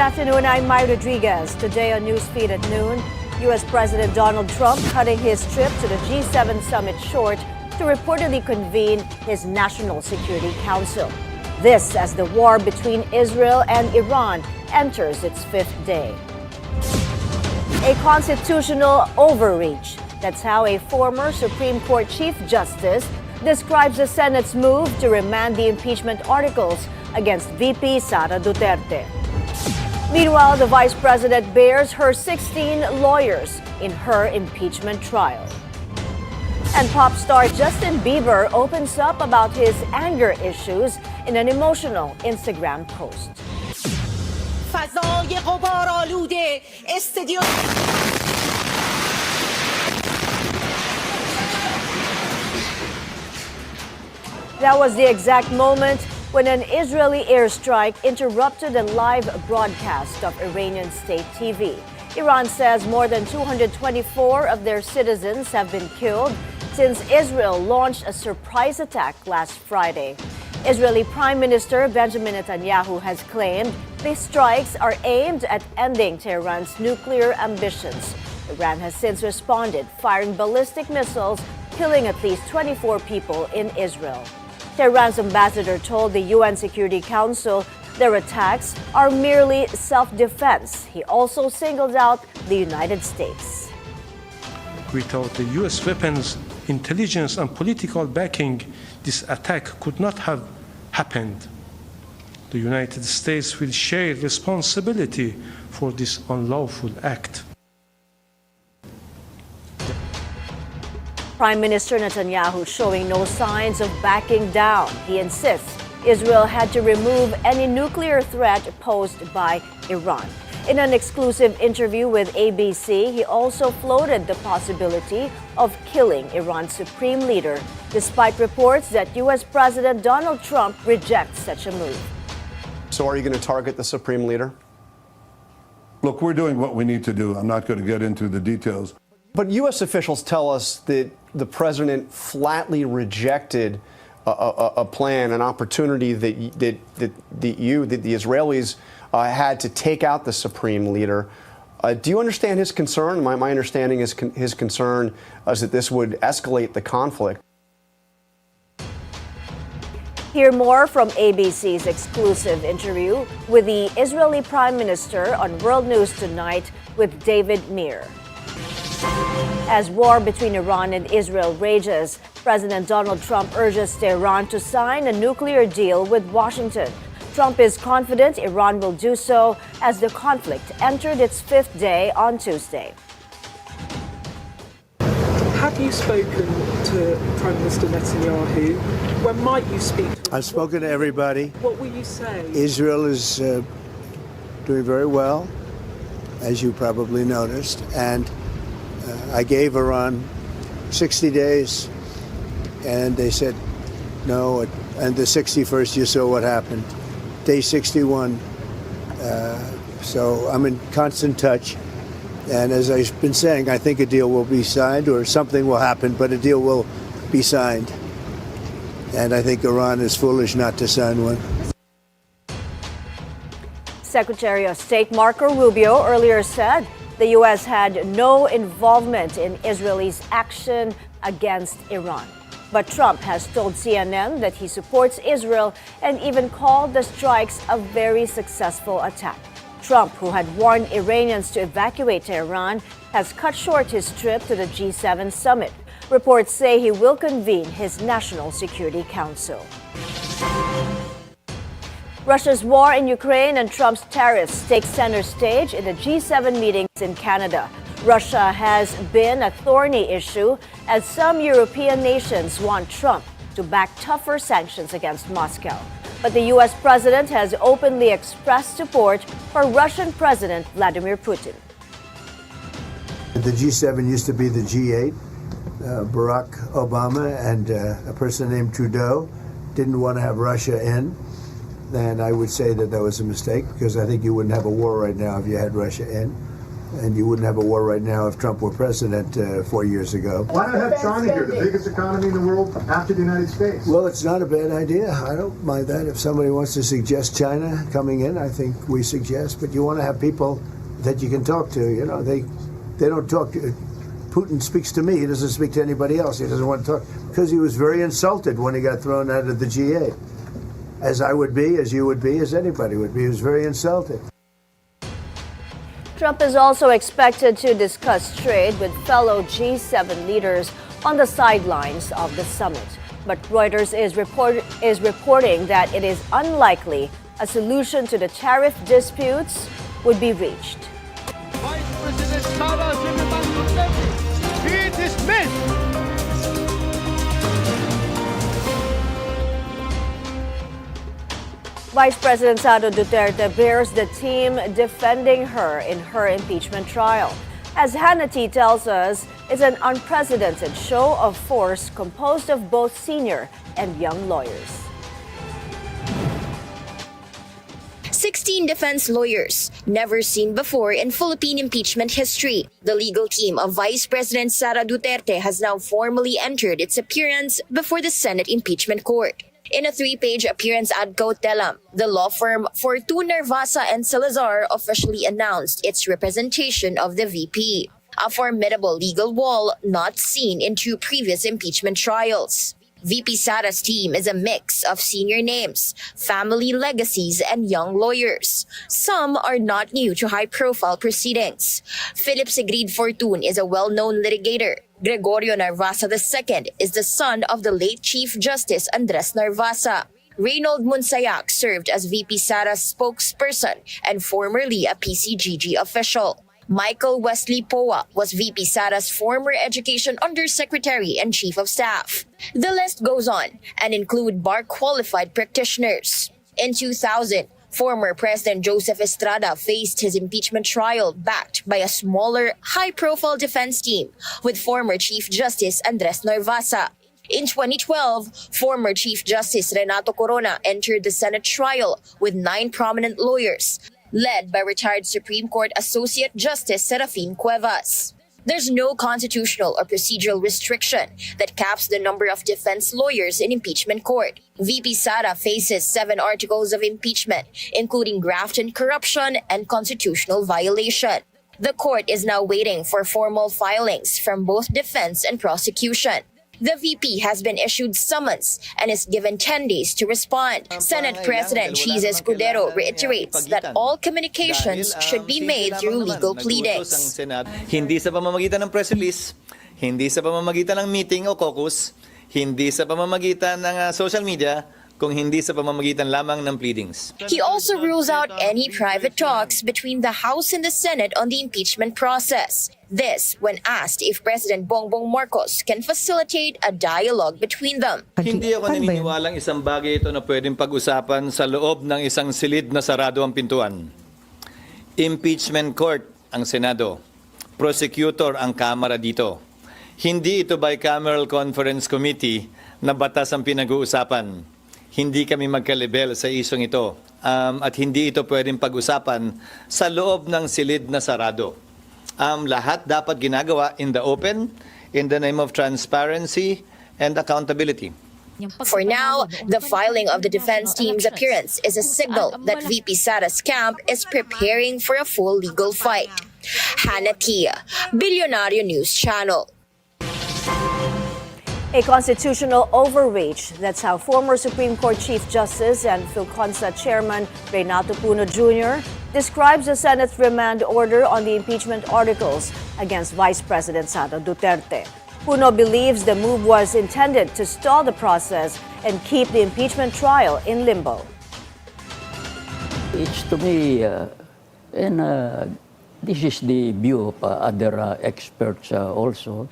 afternoon, I'm Mai Rodriguez. Today on Newsfeed at noon, U.S. President Donald Trump cutting his trip to the G7 summit short to reportedly convene his National Security Council. This as the war between Israel and Iran enters its fifth day. A constitutional overreach. That's how a former Supreme Court Chief Justice describes the Senate's move to remand the impeachment articles against VP Sara Duterte. Meanwhile, the Vice President bears her 16 lawyers in her impeachment trial. And pop star Justin Bieber opens up about his anger issues in an emotional Instagram post. That was the exact moment when an Israeli airstrike interrupted a live broadcast of Iranian state TV. Iran says more than 224 of their citizens have been killed since Israel launched a surprise attack last Friday. Israeli Prime Minister Benjamin Netanyahu has claimed the strikes are aimed at ending Tehran's nuclear ambitions. Iran has since responded, firing ballistic missiles, killing at least 24 people in Israel. Tehran's ambassador told the UN Security Council their attacks are merely self-defense. He also singled out the United States. Without the U.S. weapons, intelligence, and political backing, this attack could not have happened. The United States will share responsibility for this unlawful act. Prime Minister Netanyahu showing no signs of backing down. He insists Israel had to remove any nuclear threat posed by Iran. In an exclusive interview with ABC, he also floated the possibility of killing Iran's supreme leader, despite reports that U.S. President Donald Trump rejects such a move. So are you going to target the supreme leader? Look, we're doing what we need to do. I'm not going to get into the details. But U.S. officials tell us that the president flatly rejected a plan, an opportunity that the Israelis had to take out the supreme leader. Do you understand his concern? My understanding is his concern is that this would escalate the conflict. Hear more from ABC's exclusive interview with the Israeli Prime Minister on World News Tonight with David Meir. As war between Iran and Israel rages, President Donald Trump urges Tehran to sign a nuclear deal with Washington. Trump is confident Iran will do so as the conflict entered its fifth day on Tuesday. Have you spoken to Prime Minister Netanyahu? When might you speak to him? I've spoken to everybody. What will you say? Israel is doing very well, as you probably noticed, and I gave Iran 60 days, and they said no, and the 61st, you saw what happened. Day 61, so I'm in constant touch, and as I've been saying, I think a deal will be signed, or something will happen, but a deal will be signed, and I think Iran is foolish not to sign one. Secretary of State Marco Rubio earlier said the U.S. had no involvement in Israel's action against Iran. But Trump has told CNN that he supports Israel and even called the strikes a very successful attack. Trump, who had warned Iranians to evacuate Tehran, has cut short his trip to the G7 summit. Reports say he will convene his National Security Council. Russia's war in Ukraine and Trump's tariffs take center stage in the G7 meetings in Canada. Russia has been a thorny issue as some European nations want Trump to back tougher sanctions against Moscow. But the U.S. president has openly expressed support for Russian President Vladimir Putin. The G7 used to be the G8. Barack Obama and a person named Trudeau didn't want to have Russia in. And I would say that that was a mistake, because I think you wouldn't have a war right now if you had Russia in. And you wouldn't have a war right now if Trump were president 4 years ago. Why not have China here, the biggest economy in the world after the United States? Well, it's not a bad idea. I don't mind that. If somebody wants to suggest China coming in, I think we suggest. But you want to have people that you can talk to. You know, they don't talk. Putin speaks to me. He doesn't speak to anybody else. He doesn't want to talk because he was very insulted when he got thrown out of the G8. As I would be, as you would be, as anybody would be. He was very insulted. Trump is also expected to discuss trade with fellow G7 leaders on the sidelines of the summit. But Reuters is reporting that it is unlikely a solution to the tariff disputes would be reached. Vice President Sara Duterte be dismissed. Vice President Sara Duterte bears the team defending her in her impeachment trial. As Hannity tells us, it's an unprecedented show of force composed of both senior and young lawyers. 16 defense lawyers, never seen before in Philippine impeachment history. The legal team of Vice President Sara Duterte has now formally entered its appearance before the Senate Impeachment Court. In a 3-page appearance ad cautelam, the law firm Fortuna Narvasa and Salazar officially announced its representation of the VP, a formidable legal wall not seen in 2 previous impeachment trials. VP Sara's team is a mix of senior names, family legacies, and young lawyers. Some are not new to high-profile proceedings. Philip Sigrid Fortun is a well-known litigator. Gregorio Narvasa II is the son of the late Chief Justice Andres Narvasa. Reynold Munsayak served as VP Sara's spokesperson and formerly a PCGG official. Michael Wesley Poa was VP Sara's former Education Undersecretary and Chief of Staff. The list goes on and include bar-qualified practitioners. In 2000, former President Joseph Estrada faced his impeachment trial backed by a smaller, high-profile defense team with former Chief Justice Andres Narvasa. In 2012, former Chief Justice Renato Corona entered the Senate trial with 9 prominent lawyers, led by retired Supreme Court Associate Justice Serafin Cuevas. There's no constitutional or procedural restriction that caps the number of defense lawyers in impeachment court. VP Sara faces 7 articles of impeachment, including graft and corruption and constitutional violation. The court is now waiting for formal filings from both defense and prosecution. The VP has been issued summons and is given 10 days to respond. Senate President Cheese Escudero reiterates that all communications should be made through legal pleadings. Hindi sa pamamagitan ng press release, hindi sa pamamagitan ng meeting o caucus, hindi sa pamamagitan ng social media, kung hindi sa pamamagitan lamang ng pleadings. He also rules out any private talks between the House and the Senate on the impeachment process. This when asked if President Bongbong Marcos can facilitate a dialogue between them. Hindi ako naniniwalang isang bagay ito na pwedeng pag-usapan sa loob ng isang silid na sarado ang pintuan. Impeachment court ang Senado. Prosecutor ang Kamara dito. Hindi ito bicameral conference committee na batas ang pinag-uusapan. Hindi kami magkalibel sa isyong ito at hindi ito pwedeng pag-usapan sa loob ng silid na sarado. Lahat dapat ginagawa in the open, in the name of transparency and accountability. For now, the filing of the defense team's appearance is a signal that VP Sara's camp is preparing for a full legal fight. Hannah Tia, Billionario News Channel. A constitutional overreach. That's how former Supreme Court Chief Justice and Philconsa Chairman Renato Puno Jr. describes the Senate's remand order on the impeachment articles against Vice President Sara Duterte. Puno believes the move was intended to stall the process and keep the impeachment trial in limbo. It's to me, and this is the view of other experts also.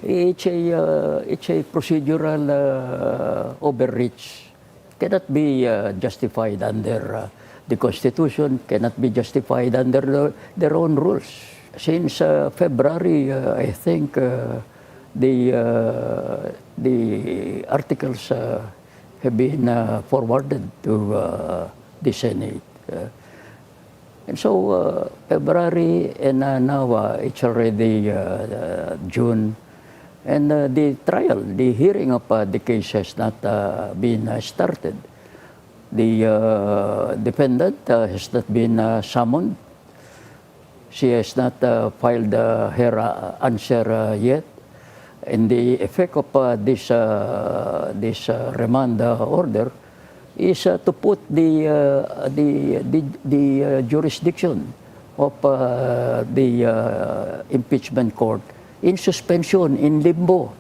It's a procedural overreach. Cannot be justified under the Constitution, cannot be justified under their own rules. Since February, I think the articles have been forwarded to the Senate. And so February, and now it's already June, and the trial, the hearing of the case has not been started. The defendant has not been summoned. She has not filed her answer yet. And the effect of this remand order is to put the jurisdiction of the impeachment court in suspension, in limbo.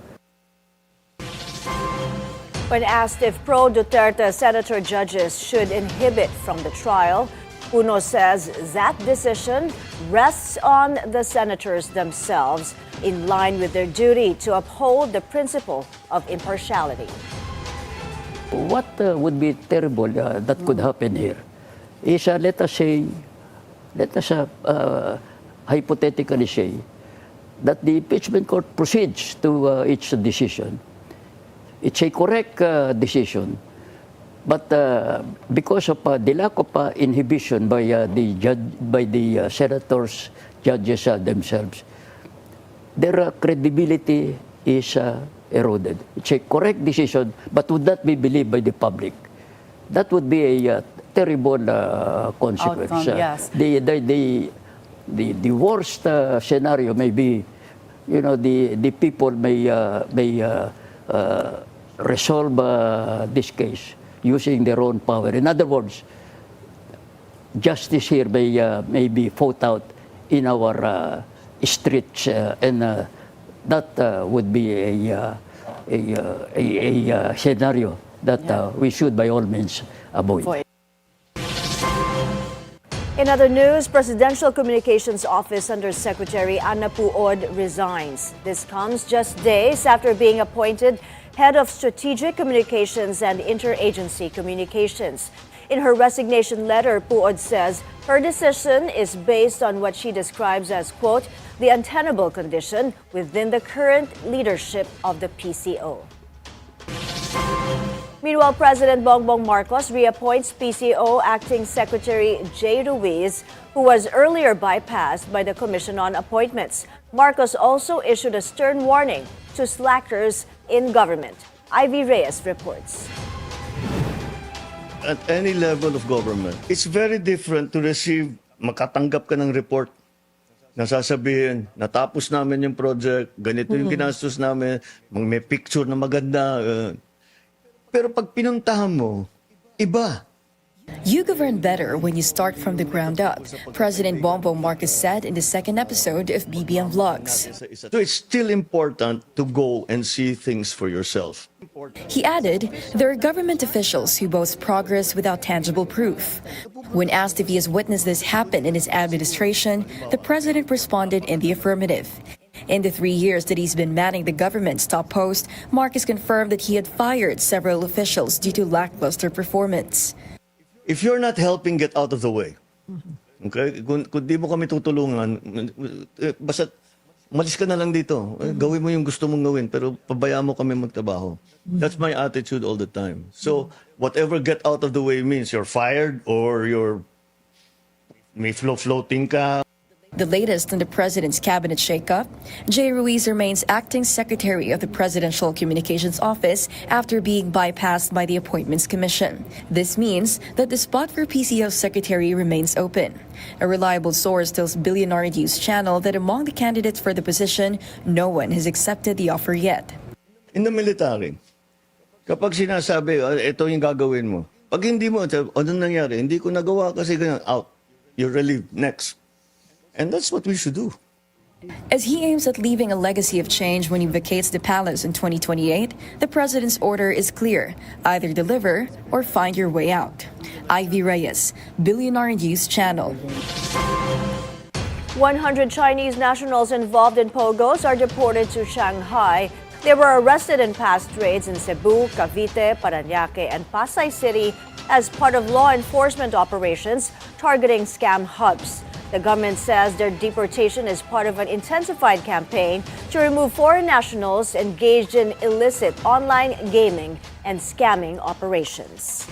When asked if pro-Duterte senator judges should inhibit from the trial, Uno says that decision rests on the senators themselves, in line with their duty to uphold the principle of impartiality. What would be terrible that could happen here is, let us hypothetically say that the impeachment court proceeds to its decision. It's a correct decision, but because of the lack of inhibition by the senators, judges themselves, their credibility is eroded. It's a correct decision, but would not be believed by the public. That would be a terrible consequence. Outcome, yes. The worst scenario may be, the people may resolve this case using their own power. In other words, justice here may be fought out in our streets, and that would be a scenario that we should by all means avoid. In other news, Presidential Communications Office Under Secretary Ana Puod resigns. This comes just days after being appointed Head of Strategic Communications and Interagency Communications. In her resignation letter, Puod says her decision is based on what she describes as, quote, the untenable condition within the current leadership of the PCO. Meanwhile, President Bongbong Marcos reappoints PCO Acting Secretary Jay Ruiz, who was earlier bypassed by the Commission on Appointments. Marcos also issued a stern warning to slackers in government. Ivy Reyes reports. At any level of government, it's very different to receive, makatanggap ka ng report na sasabihin, natapos namin yung project, ganito yung ginastos namin, may picture na maganda. Pero pag pinuntahan mo, iba. You govern better when you start from the ground up, President Bongbong Marcos said in the second episode of BBM Vlogs. So it's still important to go and see things for yourself. He added, there are government officials who boast progress without tangible proof. When asked if he has witnessed this happen in his administration, the president responded in the affirmative. In the 3 years that he's been manning the government's top post, Marcos confirmed that he had fired several officials due to lackluster performance. If you're not helping get out of the way, okay? Kung di mo kami tutulungan, basta malis ka na lang dito. Gawin mo yung gusto mong gawin, pero pabayaan mo kami magtrabaho. That's my attitude all the time. So, whatever get out of the way means you're fired or may floating ka. The latest in the president's cabinet shakeup, Jay Ruiz remains acting secretary of the Presidential Communications Office after being bypassed by the Appointments Commission. This means that the spot for PCO secretary remains open. A reliable source tells Billionaire News Channel that among the candidates for the position, no one has accepted the offer yet. In the military, kapag sinasabi, ito yung gagawin mo, pag hindi mo, ano nangyari? Hindi ko nagawa kasi ganyan, out. You're relieved. Next. And that's what we should do. As he aims at leaving a legacy of change when he vacates the palace in 2028, the president's order is clear. Either deliver or find your way out. Ivy Reyes, Billionaire News Channel. 100 Chinese nationals involved in pogos are deported to Shanghai. They were arrested in past raids in Cebu, Cavite, Parañaque, and Pasay City as part of law enforcement operations targeting scam hubs. The government says their deportation is part of an intensified campaign to remove foreign nationals engaged in illicit online gaming and scamming operations.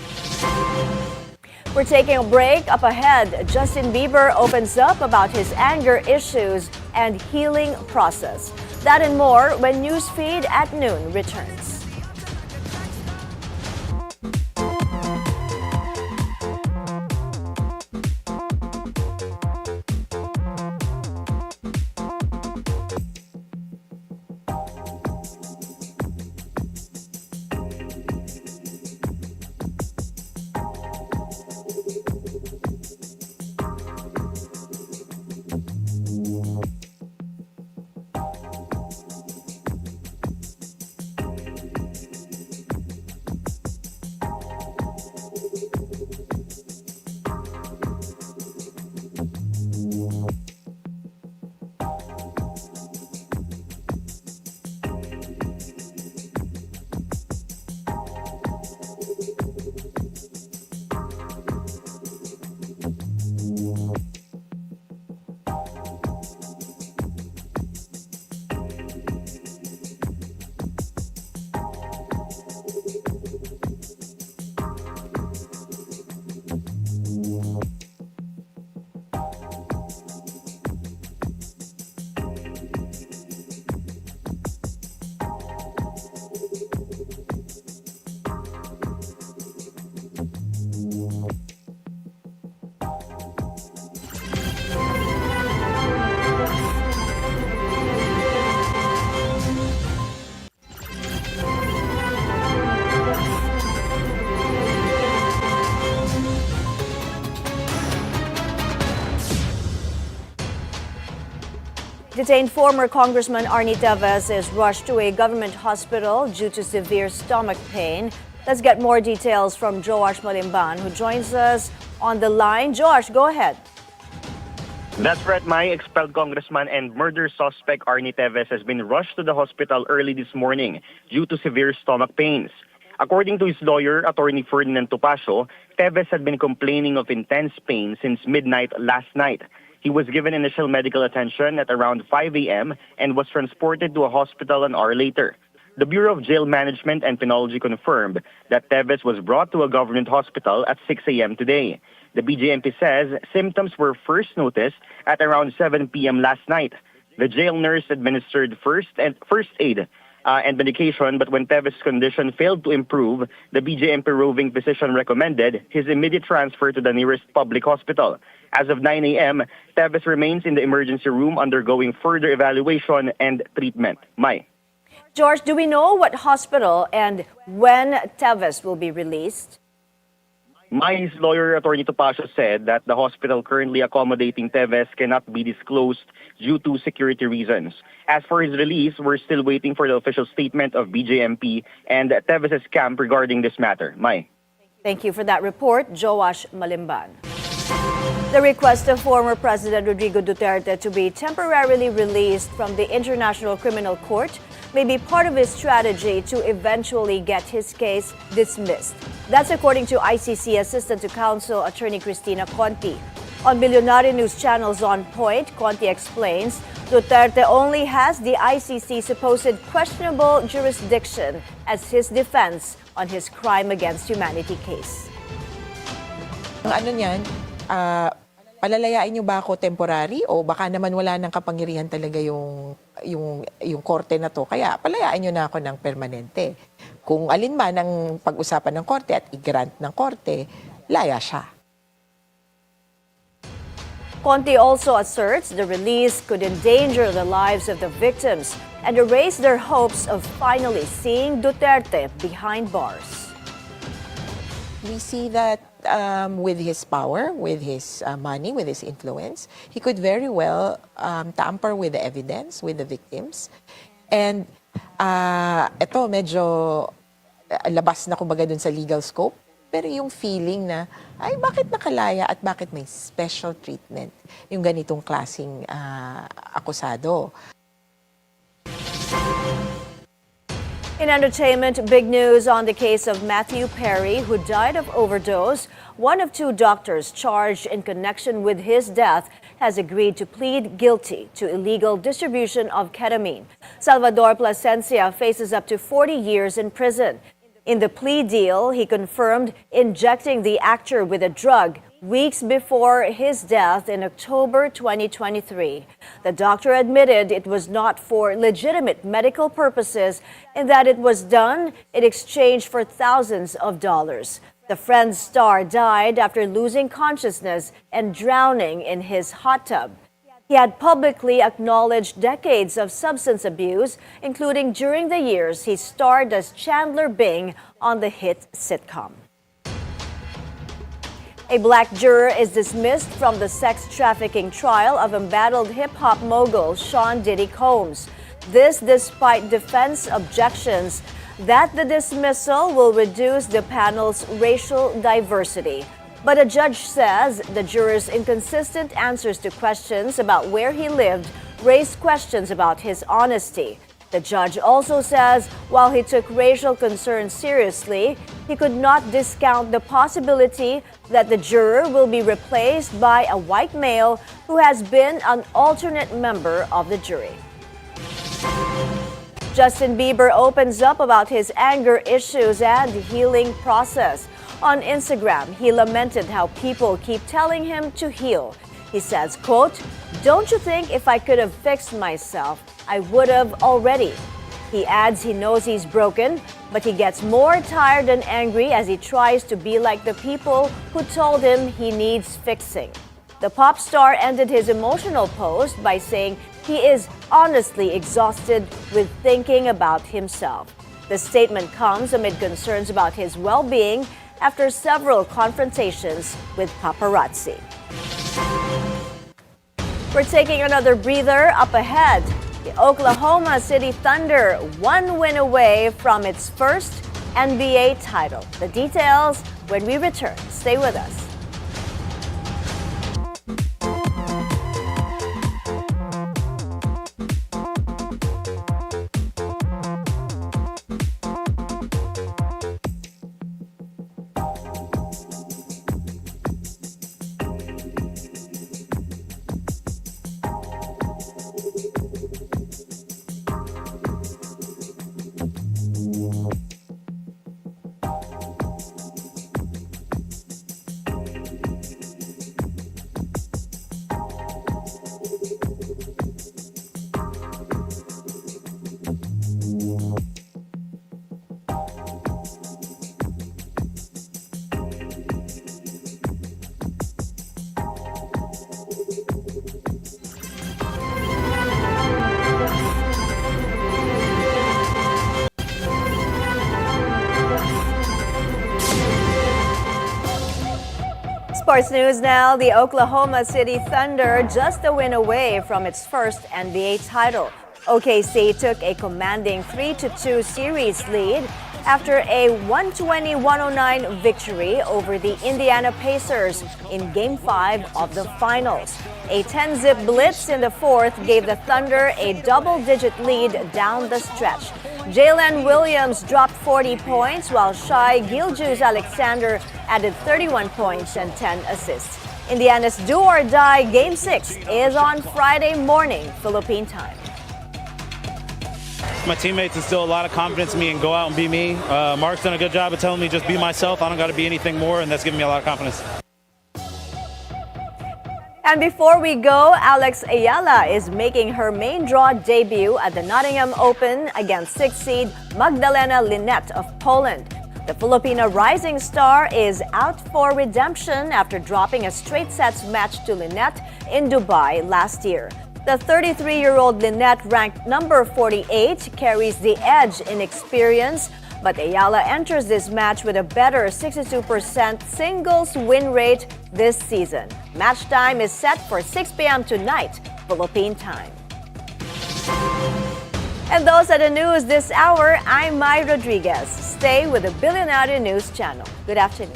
We're taking a break. Up ahead, Justin Bieber opens up about his anger issues and healing process. That and more when Newsfeed at Noon returns. Detained former Congressman Arnie Teves is rushed to a government hospital due to severe stomach pain. Let's get more details from Joash Malimban, who joins us on the line. Joash, go ahead. That's right, Mai. Expelled Congressman and murder suspect Arnie Teves has been rushed to the hospital early this morning due to severe stomach pains. According to his lawyer, Attorney Ferdinand Topacio, Teves had been complaining of intense pain since midnight last night. He was given initial medical attention at around 5 a.m. and was transported to a hospital an hour later. The Bureau of Jail Management and Penology confirmed that Teves was brought to a government hospital at 6 a.m. today. The BJMP says symptoms were first noticed at around 7 p.m. last night. The jail nurse administered first aid and medication, but when Teves' condition failed to improve, the BJMP roving physician recommended his immediate transfer to the nearest public hospital. As of 9 a.m., Teves remains in the emergency room undergoing further evaluation and treatment. Mai. George, do we know what hospital and when Teves will be released? Mai's lawyer, Attorney Topacio, said that the hospital currently accommodating Teves cannot be disclosed due to security reasons. As for his release, we're still waiting for the official statement of BJMP and Teves' camp regarding this matter. Mai. Thank you for that report, Joash Malimban. The request of former President Rodrigo Duterte to be temporarily released from the International Criminal Court may be part of his strategy to eventually get his case dismissed. That's according to ICC Assistant to Counsel Attorney Cristina Conti. On Billionaire News Channel's On Point, Conti explains Duterte only has the ICC supposed questionable jurisdiction as his defense on his crime against humanity case. Ano niyan? Palalayain niyo ba ako temporary o baka naman wala nang kapangyarihan talaga yung korte na to. Kaya palayain niyo na ako ng permanente. Kung alin man ang pag-usapan ng korte at i-grant ng korte, laya siya. Conti also asserts the release could endanger the lives of the victims and erase their hopes of finally seeing Duterte behind bars. We see that with his power, with his money, with his influence, he could very well tamper with the evidence, with the victims. And ito medyo labas na kumbaga dun sa legal scope. Pero yung feeling na, ay bakit nakalaya at bakit may special treatment yung ganitong klaseng akusado. In entertainment, big news on the case of Matthew Perry, who died of overdose. One of two doctors charged in connection with his death has agreed to plead guilty to illegal distribution of ketamine. Salvador Plasencia faces up to 40 years in prison. In the plea deal, he confirmed injecting the actor with a drug weeks before his death in October 2023. The doctor admitted it was not for legitimate medical purposes and that it was done in exchange for thousands of dollars. The Friends star died after losing consciousness and drowning in his hot tub. He had publicly acknowledged decades of substance abuse, including during the years he starred as Chandler Bing on the hit sitcom. A black juror is dismissed from the sex trafficking trial of embattled hip-hop mogul Sean Diddy Combs. This despite defense objections that the dismissal will reduce the panel's racial diversity. But a judge says the juror's inconsistent answers to questions about where he lived raised questions about his honesty. The judge also says while he took racial concerns seriously, he could not discount the possibility that the juror will be replaced by a white male who has been an alternate member of the jury. Justin Bieber opens up about his anger issues and healing process. On Instagram, he lamented how people keep telling him to heal. He says, quote, "Don't you think if I could have fixed myself, I would have already?" He adds he knows he's broken, but he gets more tired and angry as he tries to be like the people who told him he needs fixing. The pop star ended his emotional post by saying he is honestly exhausted with thinking about himself. The statement comes amid concerns about his well-being after several confrontations with paparazzi. We're taking another breather. Up ahead, the Oklahoma City Thunder one win away from its first NBA title. The details when we return. Stay with us. Sports news now. The Oklahoma City Thunder just a win away from its first NBA title. OKC took a commanding 3-2 series lead after a 120-109 victory over the Indiana Pacers in Game 5 of the finals. A 10-zip blitz in the fourth gave the Thunder a double-digit lead down the stretch. Jalen Williams dropped 40 points while Shai Gilgeous-Alexander added 31 points and 10 assists. Indiana's do-or-die Game 6 is on Friday morning, Philippine time. My teammates instill a lot of confidence in me and go out and be me. Mark's done a good job of telling me just be myself. I don't got to be anything more, and that's given me a lot of confidence. And before we go, Alex Ayala is making her main draw debut at the Nottingham Open against 6th seed Magdalena Linette of Poland. The Filipina rising star is out for redemption after dropping a straight sets match to Linette in Dubai last year. The 33-year-old Linette, ranked number 48, carries the edge in experience, but Ayala enters this match with a better 62% singles win rate this season. Match time is set for 6 p.m. tonight, Philippine time. And those are the news this hour. I'm Mai Rodriguez. Stay with the Billionaire News Channel. Good afternoon.